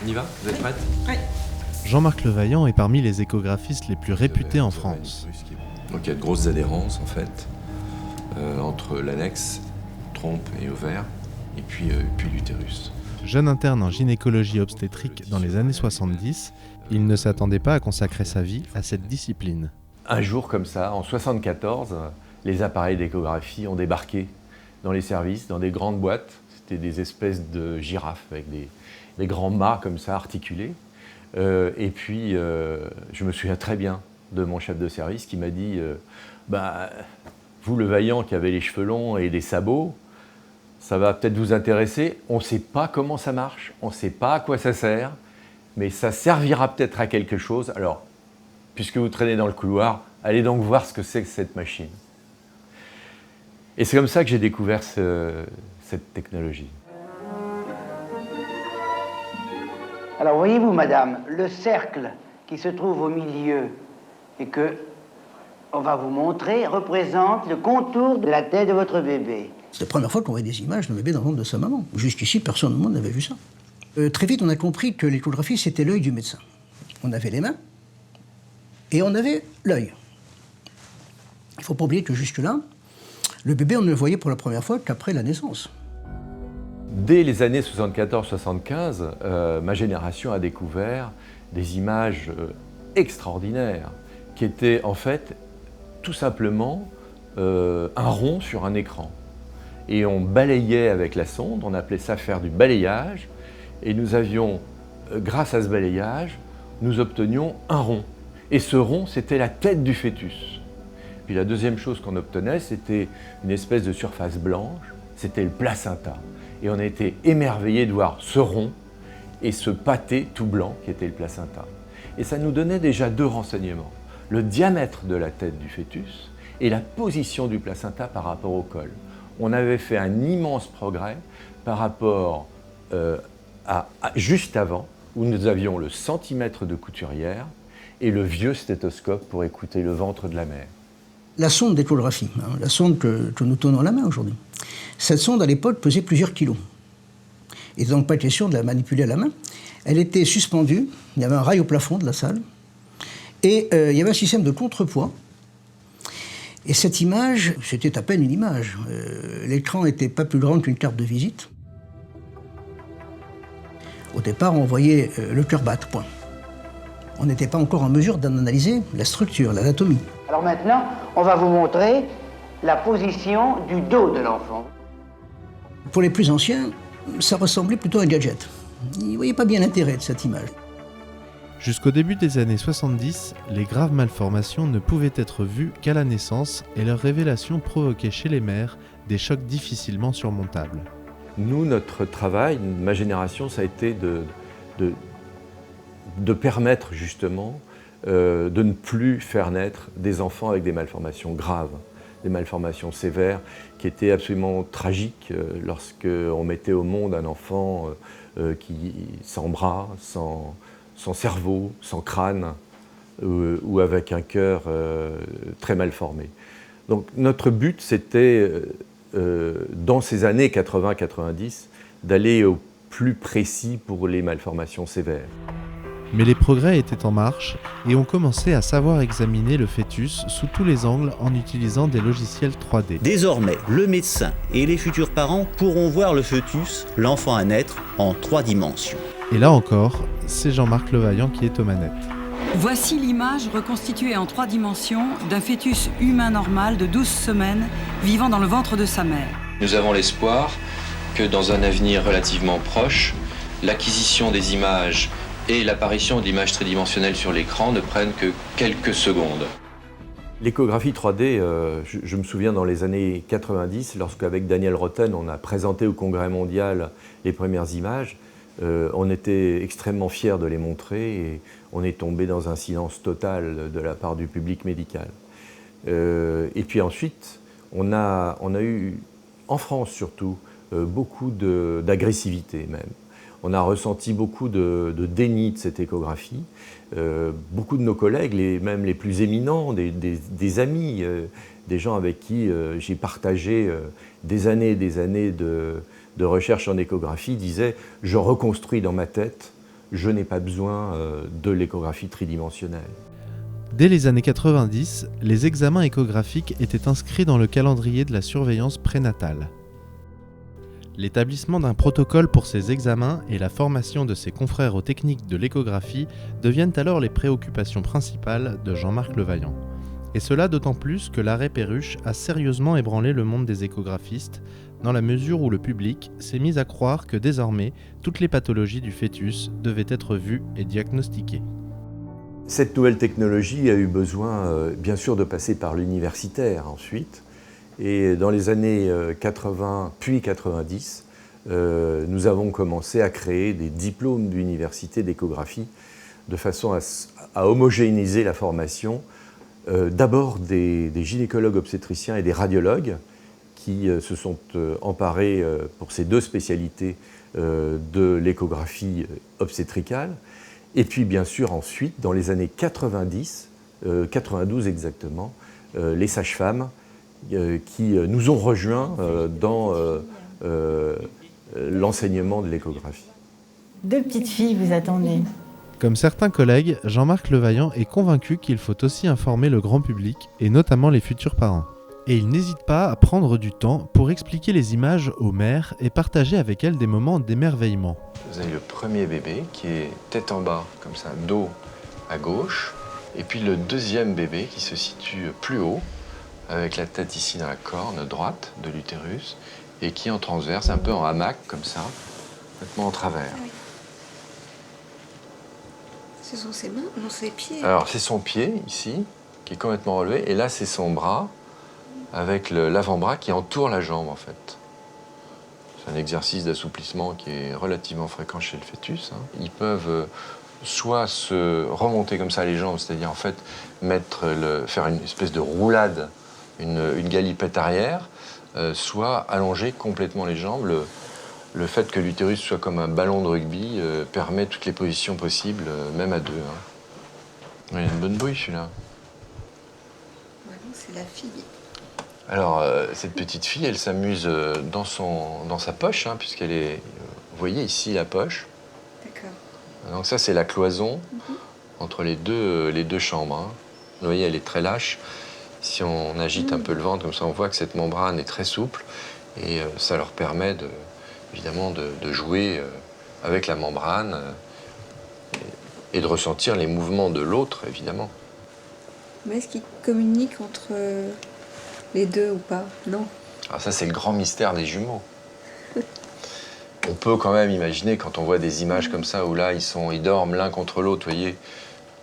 On y va? Vous êtes prête? Oui. Jean-Marc Levaillant est parmi les échographistes les plus réputés en France. Donc il y a de grosses adhérences en fait entre l'annexe, trompe et ovaire, et puis l'utérus. Jeune interne en gynécologie obstétrique dans les années 70, il ne s'attendait pas à consacrer sa vie à cette discipline. Un jour comme ça, en 1974, les appareils d'échographie ont débarqué dans les services, dans des grandes boîtes. C'était des espèces de girafes avec des grands mâts comme ça articulés. Et puis, je me souviens très bien de mon chef de service qui m'a dit vous, Levaillant, qui avez les cheveux longs et des sabots, ça va peut-être vous intéresser. On ne sait pas comment ça marche, on ne sait pas à quoi ça sert, mais ça servira peut-être à quelque chose. Alors, puisque vous traînez dans le couloir, allez donc voir ce que c'est que cette machine. Et c'est comme ça que j'ai découvert cette technologie. Alors voyez-vous, madame, le cercle qui se trouve au milieu et que on va vous montrer représente le contour de la tête de votre bébé. C'est la première fois qu'on voit des images d'un bébé dans le ventre de sa maman. Jusqu'ici, personne au monde n'avait vu ça. Très vite, on a compris que l'échographie, c'était l'œil du médecin. On avait les mains et on avait l'œil. Il ne faut pas oublier que jusque-là, le bébé, on ne le voyait pour la première fois qu'après la naissance. Dès les années 74-75, ma génération a découvert des images extraordinaires qui étaient en fait tout simplement un rond sur un écran. Et on balayait avec la sonde, on appelait ça faire du balayage, et nous avions, grâce à ce balayage, nous obtenions un rond. Et ce rond, c'était la tête du fœtus. Puis la deuxième chose qu'on obtenait, c'était une espèce de surface blanche, c'était le placenta. Et on a été émerveillés de voir ce rond et ce pâté tout blanc qui était le placenta. Et ça nous donnait déjà deux renseignements. Le diamètre de la tête du fœtus et la position du placenta par rapport au col. On avait fait un immense progrès par rapport à juste avant, où nous avions le centimètre de couturière et le vieux stéthoscope pour écouter le ventre de la mère. La sonde d'échographie, la sonde que nous tenons à la main aujourd'hui, cette sonde à l'époque pesait plusieurs kilos. Il n'était donc pas question de la manipuler à la main. Elle était suspendue, il y avait un rail au plafond de la salle, et il y avait un système de contrepoids. Et cette image, c'était à peine une image. L'écran n'était pas plus grand qu'une carte de visite. Au départ, on voyait le cœur battre, point. On n'était pas encore en mesure d'analyser la structure, l'anatomie. Alors maintenant, on va vous montrer la position du dos de l'enfant. Pour les plus anciens, ça ressemblait plutôt à un gadget. Ils ne voyaient pas bien l'intérêt de cette image. Jusqu'au début des années 70, les graves malformations ne pouvaient être vues qu'à la naissance et leur révélation provoquait chez les mères des chocs difficilement surmontables. Nous, notre travail, ma génération, ça a été de permettre justement de ne plus faire naître des enfants avec des malformations graves, des malformations sévères qui étaient absolument tragiques lorsqu'on mettait au monde un enfant qui sans bras, sans cerveau, sans crâne ou avec un cœur très mal formé. Donc notre but, c'était, dans ces années 80-90, d'aller au plus précis pour les malformations sévères. Mais les progrès étaient en marche et on commençait à savoir examiner le fœtus sous tous les angles en utilisant des logiciels 3D. Désormais, le médecin et les futurs parents pourront voir le fœtus, l'enfant à naître, en 3 dimensions. Et là encore, c'est Jean-Marc Levaillant qui est aux manettes. Voici l'image reconstituée en 3 dimensions d'un fœtus humain normal de 12 semaines vivant dans le ventre de sa mère. Nous avons l'espoir que dans un avenir relativement proche, l'acquisition des images et l'apparition d'images tridimensionnelles sur l'écran ne prennent que quelques secondes. L'échographie 3D, je me souviens dans les années 90, lorsqu'avec Daniel Roten, on a présenté au Congrès mondial les premières images, on était extrêmement fiers de les montrer et on est tombé dans un silence total de la part du public médical. Et puis ensuite, on a eu, en France surtout, beaucoup d'agressivité même. On a ressenti beaucoup de déni de cette échographie. Beaucoup de nos collègues, même les plus éminents, des amis, des gens avec qui j'ai partagé des années de recherche en échographie, disaient « je reconstruis dans ma tête je n'ai pas besoin de l'échographie tridimensionnelle. Dès les années 90, les examens échographiques étaient inscrits dans le calendrier de la surveillance prénatale. L'établissement d'un protocole pour ces examens et la formation de ses confrères aux techniques de l'échographie deviennent alors les préoccupations principales de Jean-Marc Levaillant. Et cela d'autant plus que l'arrêt Perruche a sérieusement ébranlé le monde des échographistes, dans la mesure où le public s'est mis à croire que désormais, toutes les pathologies du fœtus devaient être vues et diagnostiquées. Cette nouvelle technologie a eu besoin, bien sûr, de passer par l'universitaire ensuite. Et dans les années 80 puis 90, nous avons commencé à créer des diplômes d'université d'échographie de façon à homogénéiser la formation d'abord des gynécologues obstétriciens et des radiologues qui se sont emparés pour ces deux spécialités de l'échographie obstétricale. Et puis bien sûr ensuite, dans les années 90, 92 exactement, les sages-femmes qui nous ont rejoints dans l'enseignement de l'échographie. 2 petites filles vous attendez. Comme certains collègues, Jean-Marc Levaillant est convaincu qu'il faut aussi informer le grand public, et notamment les futurs parents. Et il n'hésite pas à prendre du temps pour expliquer les images aux mères et partager avec elles des moments d'émerveillement. Vous avez le premier bébé qui est tête en bas, comme ça, dos à gauche. Et puis le deuxième bébé qui se situe plus haut, avec la tête ici dans la corne droite de l'utérus, et qui est en transverse, un peu en hamac, comme ça, complètement en travers. Ah oui. Ce sont ses mains? Non, ses pieds. Alors, c'est son pied, ici, qui est complètement relevé, et là, c'est son bras, avec l'avant-bras qui entoure la jambe, en fait. C'est un exercice d'assouplissement qui est relativement fréquent chez le fœtus. Ils peuvent soit se remonter comme ça les jambes, c'est-à-dire, en fait, faire une espèce de roulade, une galipette arrière, soit allonger complètement les jambes. Le fait que l'utérus soit comme un ballon de rugby permet toutes les positions possibles, même à deux. Il y a une bonne bouille, celui-là. Ouais, non, c'est la fille. Alors, cette petite fille, elle s'amuse dans sa poche, puisqu'elle est... Vous voyez ici la poche. D'accord. Donc ça, c'est la cloison entre les deux chambres. Vous voyez, elle est très lâche. Si on agite un peu le ventre, comme ça, on voit que cette membrane est très souple. Et ça leur permet évidemment de jouer avec la membrane et de ressentir les mouvements de l'autre, évidemment. Mais est-ce qu'ils communiquent entre les deux ou pas? Non. Alors ça, c'est le grand mystère des jumeaux. On peut quand même imaginer, quand on voit des images comme ça, où là, ils dorment l'un contre l'autre, vous voyez,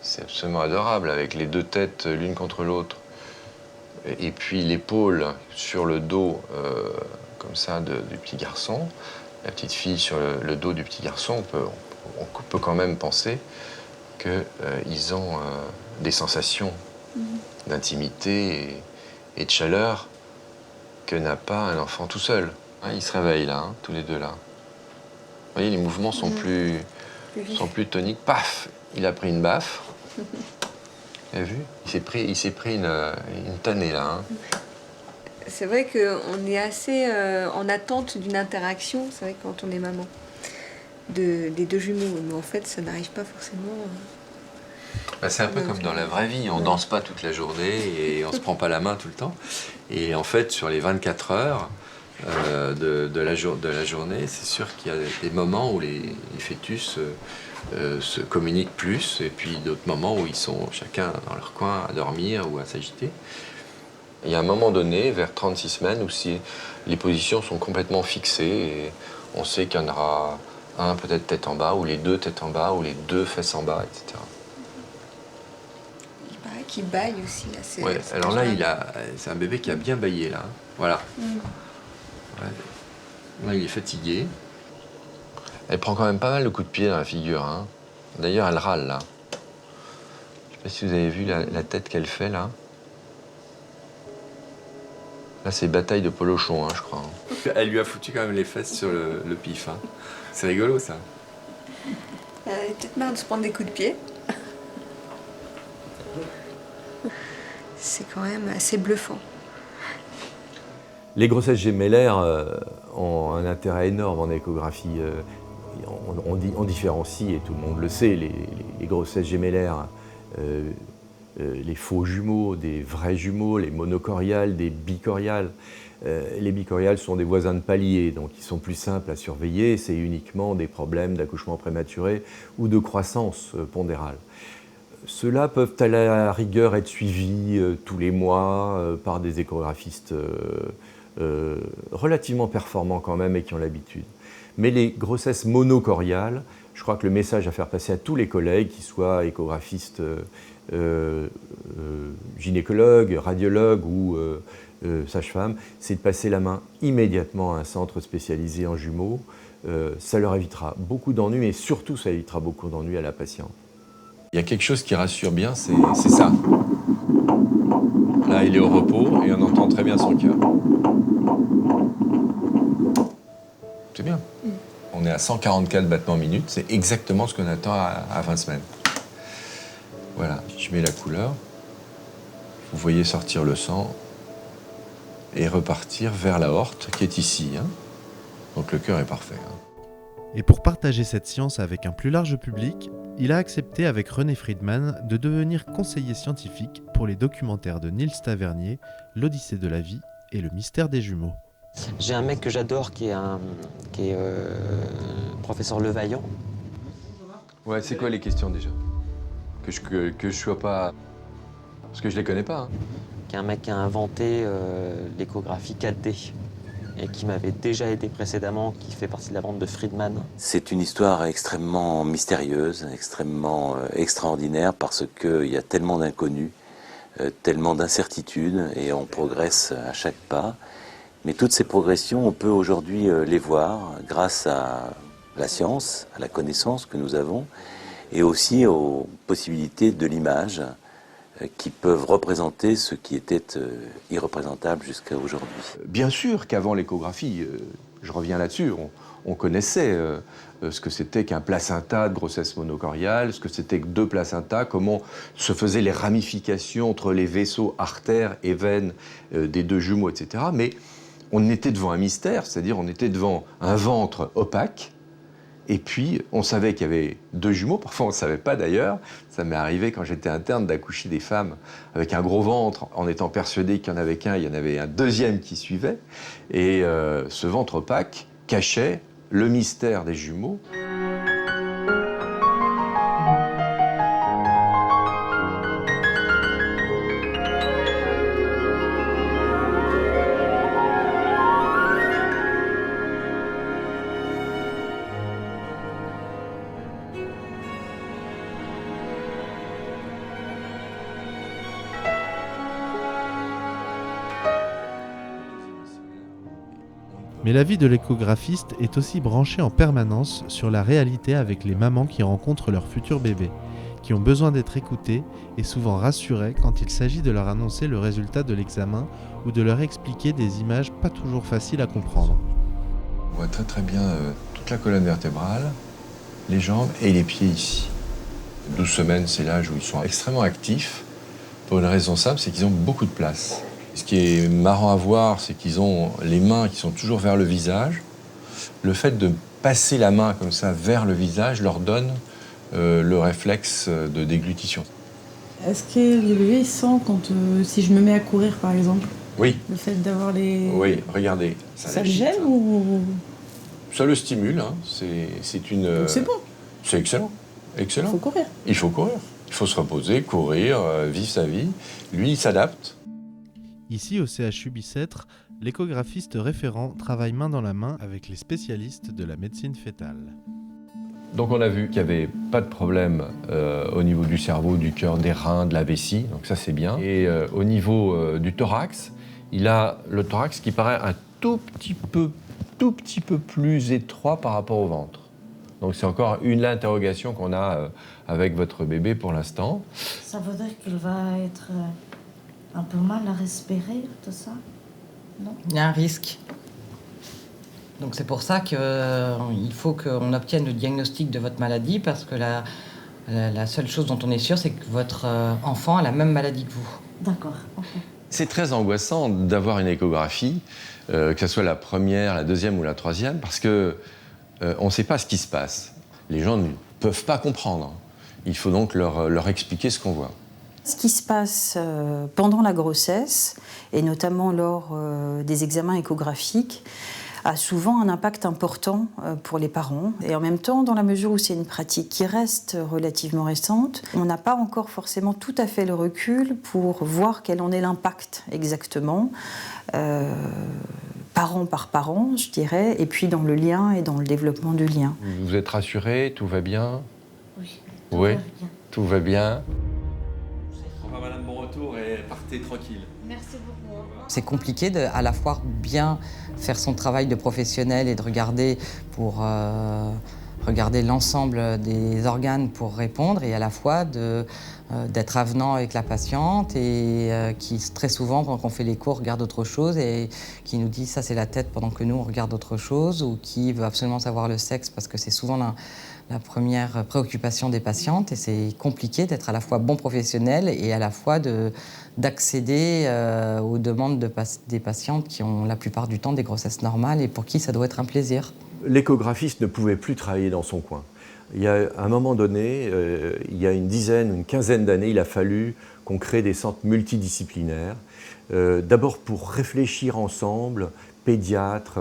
c'est absolument adorable, avec les deux têtes l'une contre l'autre. Et puis l'épaule sur le dos, comme ça, du petit garçon, la petite fille sur le dos du petit garçon, on peut quand même penser qu'ils ont des sensations d'intimité et de chaleur que n'a pas un enfant tout seul. Ils se réveillent là, tous les deux là. Vous voyez, les mouvements sont plus toniques. Paf! Il a pris une baffe. Vous avez vu? Il s'est pris une tannée là. C'est vrai qu'on est assez en attente d'une interaction, c'est vrai, quand on est maman, des deux jumeaux. Mais en fait, ça n'arrive pas forcément. C'est un peu comme dans la vraie vie. On ne danse pas toute la journée et on ne se prend pas la main tout le temps. Et en fait, sur les 24 heures de la journée, c'est sûr qu'il y a des moments où les fœtus se communiquent plus, et puis d'autres moments où ils sont chacun dans leur coin à dormir ou à s'agiter. Il y a un moment donné, vers 36 semaines, où si les positions sont complètement fixées, et on sait qu'il y en aura un peut-être tête en bas, ou les deux tête en bas, ou les deux fesses en bas, etc. Il paraît qu'il bâille aussi. Là, ouais, alors là, c'est un bébé qui a bien bâillé, là. Voilà. Ouais. Là, il est fatigué. Elle prend quand même pas mal de coups de pied dans la figure. D'ailleurs, elle râle, là. Je sais pas si vous avez vu la tête qu'elle fait, là. Là, c'est bataille de polochon, je crois. Elle lui a foutu quand même les fesses sur le pif. C'est rigolo, ça. Elle a peut-être marre de se prendre des coups de pied. C'est quand même assez bluffant. Les grossesses gémellaires ont un intérêt énorme en échographie. on différencie, et tout le monde le sait, les grossesses gémellaires, les faux jumeaux, des vrais jumeaux, les monocoriales, des bicoriales. Les bicoriales sont des voisins de palier, donc ils sont plus simples à surveiller. C'est uniquement des problèmes d'accouchement prématuré ou de croissance pondérale. Ceux-là peuvent à la rigueur être suivis tous les mois par des échographistes relativement performants quand même et qui ont l'habitude. Mais les grossesses monocoriales, je crois que le message à faire passer à tous les collègues, qu'ils soient échographistes, gynécologues, radiologues ou sages-femmes, c'est de passer la main immédiatement à un centre spécialisé en jumeaux. Ça leur évitera beaucoup d'ennuis, mais surtout ça évitera beaucoup d'ennuis à la patiente. Il y a quelque chose qui rassure bien, c'est ça. Là, il est au repos et on entend très bien son cœur. C'est bien. On est à 144 battements minute, c'est exactement ce qu'on attend à 20 semaines. Voilà, je mets la couleur. Vous voyez sortir le sang et repartir vers l'aorte qui est ici. Hein. Donc le cœur est parfait. Hein. Et pour partager cette science avec un plus large public, il a accepté avec René Friedman de devenir conseiller scientifique pour les documentaires de Niels Tavernier, L'Odyssée de la vie et Le mystère des jumeaux. J'ai un mec que j'adore qui est professeur Levaillant. Ouais, c'est quoi les questions déjà? Que je sois pas... Parce que je les connais pas. Hein. Qui est un mec qui a inventé l'échographie 4D et qui m'avait déjà aidé précédemment, qui fait partie de la bande de Friedman. C'est une histoire extrêmement mystérieuse, extrêmement extraordinaire parce qu'il y a tellement d'inconnus, tellement d'incertitudes et on progresse à chaque pas. Mais toutes ces progressions, on peut aujourd'hui les voir grâce à la science, à la connaissance que nous avons et aussi aux possibilités de l'image qui peuvent représenter ce qui était irreprésentable jusqu'à aujourd'hui. Bien sûr qu'avant l'échographie, je reviens là-dessus, on connaissait ce que c'était qu'un placenta de grossesse monocoriale, ce que c'était que deux placentas, comment se faisaient les ramifications entre les vaisseaux artères et veines des deux jumeaux, etc. Mais on était devant un mystère, c'est-à-dire on était devant un ventre opaque, et puis on savait qu'il y avait deux jumeaux, parfois on ne savait pas d'ailleurs. Ça m'est arrivé quand j'étais interne d'accoucher des femmes avec un gros ventre, en étant persuadé qu'il n'y en avait qu'un, il y en avait un deuxième qui suivait. Et ce ventre opaque cachait le mystère des jumeaux. Mais la vie de l'échographiste est aussi branchée en permanence sur la réalité avec les mamans qui rencontrent leur futur bébé, qui ont besoin d'être écoutées et souvent rassurées quand il s'agit de leur annoncer le résultat de l'examen ou de leur expliquer des images pas toujours faciles à comprendre. On voit très très bien toute la colonne vertébrale, les jambes et les pieds ici. 12 semaines, c'est l'âge où ils sont extrêmement actifs, pour une raison simple, c'est qu'ils ont beaucoup de place. Ce qui est marrant à voir, c'est qu'ils ont les mains qui sont toujours vers le visage. Le fait de passer la main comme ça vers le visage leur donne le réflexe de déglutition. Est-ce que le bébé sent quand si je me mets à courir par exemple? Oui. Le fait d'avoir les... Oui, regardez. Ça le gêne ou... Ça le stimule, hein. C'est une... Donc c'est bon. C'est excellent. Excellent. Il faut courir. Il faut courir. Il faut se reposer, courir, vivre sa vie. Lui, il s'adapte. Ici, au CHU Bicêtre, l'échographiste référent travaille main dans la main avec les spécialistes de la médecine fœtale. Donc on a vu qu'il n'y avait pas de problème au niveau du cerveau, du cœur, des reins, de la vessie, donc ça c'est bien. Et au niveau du thorax, il a le thorax qui paraît un tout petit peu plus étroit par rapport au ventre. Donc c'est encore une interrogation qu'on a avec votre bébé pour l'instant. Ça veut dire qu'il va être un peu mal à respirer, tout ça? Non? Il y a un risque. Donc c'est pour ça qu'il faut qu'on obtienne le diagnostic de votre maladie, parce que la seule chose dont on est sûr, c'est que votre enfant a la même maladie que vous. D'accord. Okay. C'est très angoissant d'avoir une échographie, que ce soit la première, la deuxième ou la troisième, parce que on ne sait pas ce qui se passe. Les gens ne peuvent pas comprendre. Il faut donc leur expliquer ce qu'on voit. Ce qui se passe pendant la grossesse, et notamment lors des examens échographiques, a souvent un impact important pour les parents. Et en même temps, dans la mesure où c'est une pratique qui reste relativement récente, on n'a pas encore forcément tout à fait le recul pour voir quel en est l'impact exactement, parent par parent, je dirais, et puis dans le lien et dans le développement du lien. Vous êtes rassurée? Tout va bien? Oui. Oui, tout va bien. Au revoir madame, bon retour et partez tranquille. Merci beaucoup. C'est compliqué de à la fois bien faire son travail de professionnel et de regarder pour regarder l'ensemble des organes pour répondre, et à la fois d'être avenant avec la patiente et qui très souvent quand on fait les cours regarde autre chose et qui nous dit ça c'est la tête pendant que nous on regarde autre chose, ou qui veut absolument savoir le sexe parce que c'est souvent la première préoccupation des patientes, et c'est compliqué d'être à la fois bon professionnel et à la fois d'accéder aux demandes des patientes qui ont la plupart du temps des grossesses normales et pour qui ça doit être un plaisir. L'échographiste ne pouvait plus travailler dans son coin. Il y a un moment donné, il y a une quinzaine d'années, il a fallu qu'on crée des centres multidisciplinaires, d'abord pour réfléchir ensemble, pédiatres,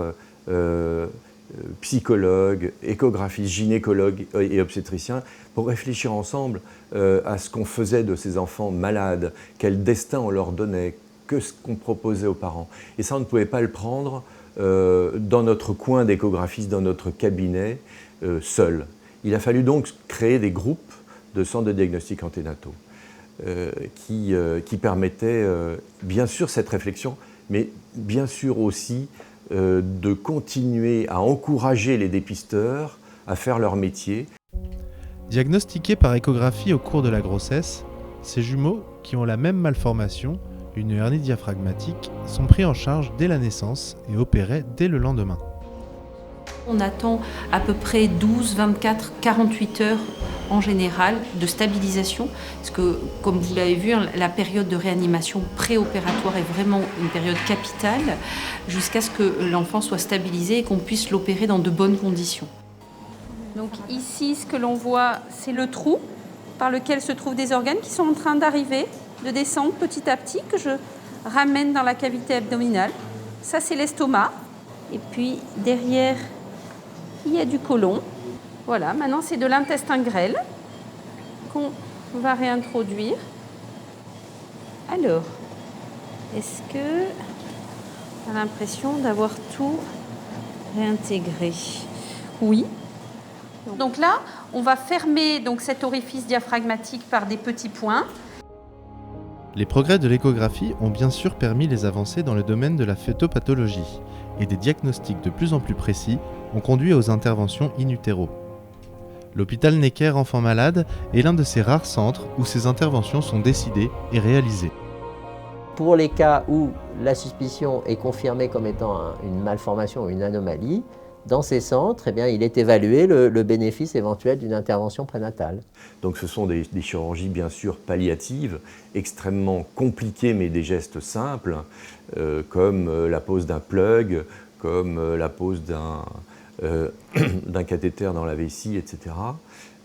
psychologues, échographistes, gynécologues et obstétriciens, pour réfléchir ensemble à ce qu'on faisait de ces enfants malades, quel destin on leur donnait, que ce qu'on proposait aux parents. Et ça, on ne pouvait pas le prendre dans notre coin d'échographistes, dans notre cabinet, seul. Il a fallu donc créer des groupes de centres de diagnostic anténataux qui permettaient bien sûr cette réflexion, mais bien sûr aussi de continuer à encourager les dépisteurs à faire leur métier. Diagnostiqués par échographie au cours de la grossesse, ces jumeaux, qui ont la même malformation, une hernie diaphragmatique, sont pris en charge dès la naissance et opérés dès le lendemain. On attend à peu près 12, 24, 48 heures en général de stabilisation, parce que, comme vous l'avez vu, la période de réanimation préopératoire est vraiment une période capitale, jusqu'à ce que l'enfant soit stabilisé et qu'on puisse l'opérer dans de bonnes conditions. Donc ici, ce que l'on voit, c'est le trou par lequel se trouvent des organes qui sont en train d'arriver, de descendre petit à petit, que je ramène dans la cavité abdominale. Ça, c'est l'estomac. Et puis, derrière, il y a du côlon. Voilà, maintenant, c'est de l'intestin grêle qu'on va réintroduire. Alors, est-ce que on a l'impression d'avoir tout réintégré? Oui. Donc là, on va fermer donc, cet orifice diaphragmatique par des petits points. Les progrès de l'échographie ont bien sûr permis les avancées dans le domaine de la fœtopathologie, et des diagnostics de plus en plus précis ont conduit aux interventions in utero. L'hôpital Necker Enfants Malades est l'un de ces rares centres où ces interventions sont décidées et réalisées. Pour les cas où la suspicion est confirmée comme étant une malformation ou une anomalie, dans ces centres, eh bien, il est évalué le bénéfice éventuel d'une intervention prénatale. Donc ce sont des chirurgies bien sûr palliatives, extrêmement compliquées mais des gestes simples, comme la pose d'un plug, comme la pose d'un cathéter dans la vessie, etc.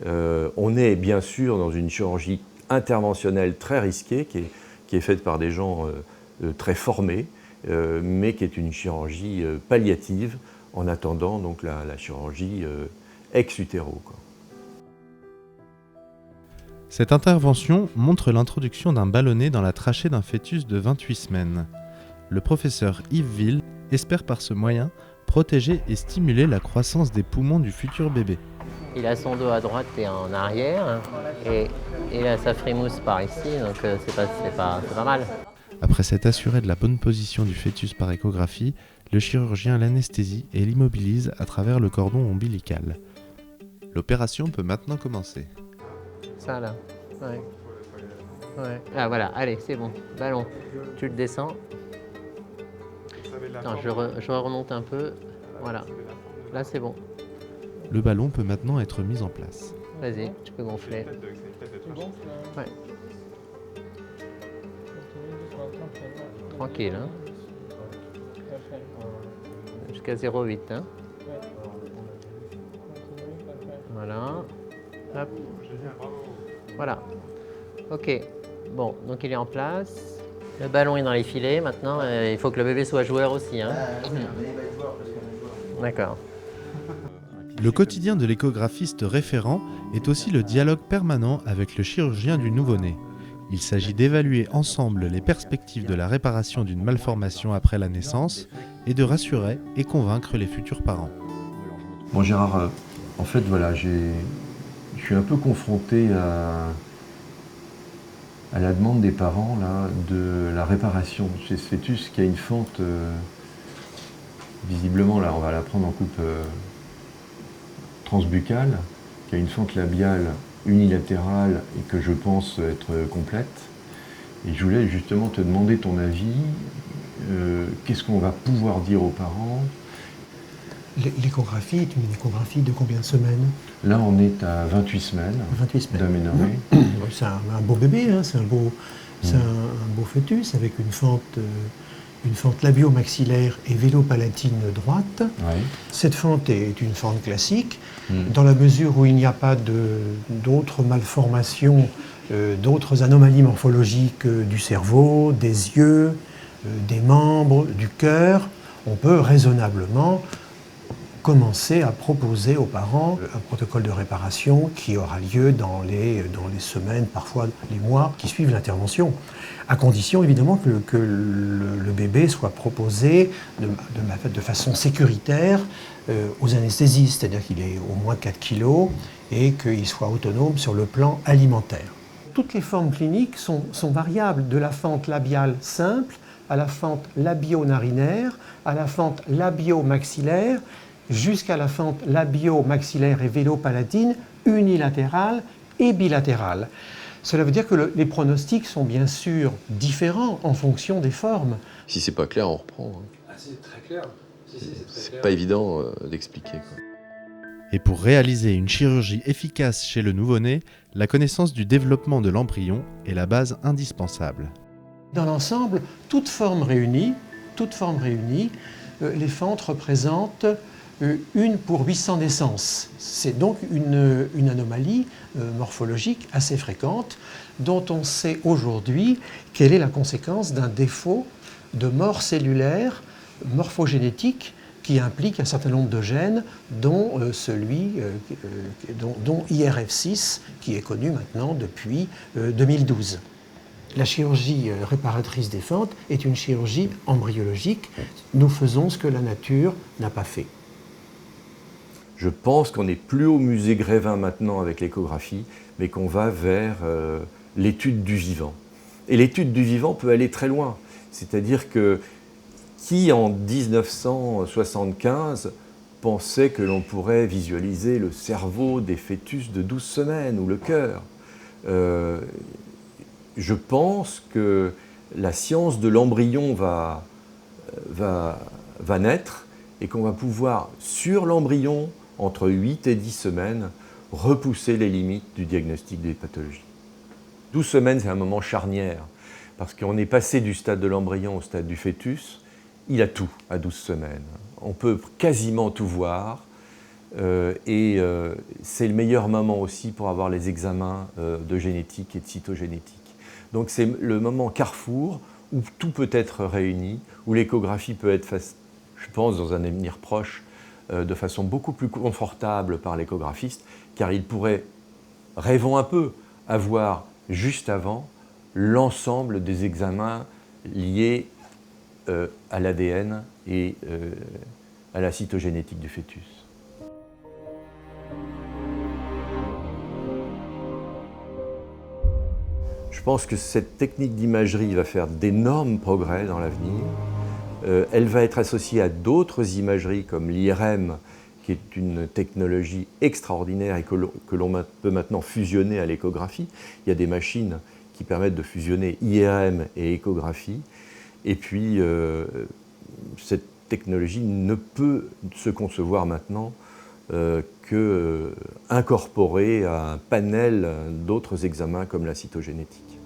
On est bien sûr dans une chirurgie interventionnelle très risquée qui est faite par des gens très formés, mais qui est une chirurgie palliative, en attendant donc la chirurgie ex-utéro. Cette intervention montre l'introduction d'un ballonnet dans la trachée d'un fœtus de 28 semaines. Le professeur Yves Ville espère par ce moyen protéger et stimuler la croissance des poumons du futur bébé. Il a son dos à droite et en arrière, et il a sa frimousse par ici, donc c'est pas mal. Après s'être assuré de la bonne position du fœtus par échographie, le chirurgien l'anesthésie et l'immobilise à travers le cordon ombilical. L'opération peut maintenant commencer. Ça là, ouais. Ah voilà, allez, c'est bon, ballon, tu le descends. Attends, je remonte un peu, voilà, là c'est bon. Le ballon peut maintenant être mis en place. Vas-y, tu peux gonfler. Ouais. Tranquille, hein. Jusqu'à 0,8, hein. Voilà. Hop. Voilà. Ok. Bon, donc il est en place. Le ballon est dans les filets. Maintenant, il faut que le bébé soit joueur aussi. Hein. D'accord. Le quotidien de l'échographiste référent est aussi le dialogue permanent avec le chirurgien du nouveau-né. Il s'agit d'évaluer ensemble les perspectives de la réparation d'une malformation après la naissance et de rassurer et convaincre les futurs parents. Bon Gérard, en fait voilà, je suis un peu confronté à la demande des parents là, de la réparation chez ce fœtus qui a une fente, visiblement là on va la prendre en coupe transbuccale, qui a une fente labiale unilatérale et que je pense être complète. Et je voulais justement te demander ton avis, qu'est-ce qu'on va pouvoir dire aux parents? L'échographie est une échographie de combien de semaines? Là, on est à 28 semaines, 28 semaines. d'aménorrhée. C'est un beau bébé, hein, c'est un beau fœtus avec une fente labio-maxillaire et vélo-palatine droite. Ouais. Cette fente est une fente classique, dans la mesure où il n'y a pas d'autres malformations, d'autres anomalies morphologiques du cerveau, des yeux, des membres, du cœur. On peut raisonnablement commencer à proposer aux parents un protocole de réparation qui aura lieu dans les semaines, parfois les mois qui suivent l'intervention, à condition évidemment que le bébé soit proposé de façon sécuritaire aux anesthésistes, c'est-à-dire qu'il ait au moins 4 kilos et qu'il soit autonome sur le plan alimentaire. Toutes les formes cliniques sont variables, de la fente labiale simple à la fente labio-narinaire, à la fente labio-maxillaire, jusqu'à la fente labio-maxillaire et vélo-palatine unilatérale et bilatérale. Cela veut dire que les pronostics sont bien sûr différents en fonction des formes. Si c'est pas clair, on reprend. Ah, c'est très clair. C'est pas évident d'expliquer, quoi. Et pour réaliser une chirurgie efficace chez le nouveau-né, la connaissance du développement de l'embryon est la base indispensable. Dans l'ensemble, toute forme réunie, les fentes représentent 1 pour 800 naissances. C'est donc une anomalie morphologique assez fréquente dont on sait aujourd'hui quelle est la conséquence d'un défaut de mort cellulaire morphogénétique qui implique un certain nombre de gènes, dont dont IRF6, qui est connu maintenant depuis 2012. La chirurgie réparatrice des fentes est une chirurgie embryologique. Nous faisons ce que la nature n'a pas fait. Je pense qu'on n'est plus au musée Grévin maintenant avec l'échographie, mais qu'on va vers l'étude du vivant. Et l'étude du vivant peut aller très loin. C'est-à-dire que qui, en 1975, pensait que l'on pourrait visualiser le cerveau des fœtus de 12 semaines ou le cœur? Je pense que la science de l'embryon va naître et qu'on va pouvoir, sur l'embryon, entre 8 et 10 semaines, repousser les limites du diagnostic des pathologies. 12 semaines, c'est un moment charnière, parce qu'on est passé du stade de l'embryon au stade du fœtus. Il a tout à 12 semaines. On peut quasiment tout voir, et c'est le meilleur moment aussi pour avoir les examens de génétique et de cytogénétique. Donc c'est le moment carrefour où tout peut être réuni, où l'échographie peut être, je pense, dans un avenir proche, de façon beaucoup plus confortable par l'échographiste, car il pourrait, rêvons un peu, avoir juste avant l'ensemble des examens liés à l'ADN et à la cytogénétique du fœtus. Je pense que cette technique d'imagerie va faire d'énormes progrès dans l'avenir. Elle va être associée à d'autres imageries comme l'IRM, qui est une technologie extraordinaire et que l'on peut maintenant fusionner à l'échographie. Il y a des machines qui permettent de fusionner IRM et échographie. Et puis, cette technologie ne peut se concevoir maintenant qu'incorporée à un panel d'autres examens comme la cytogénétique.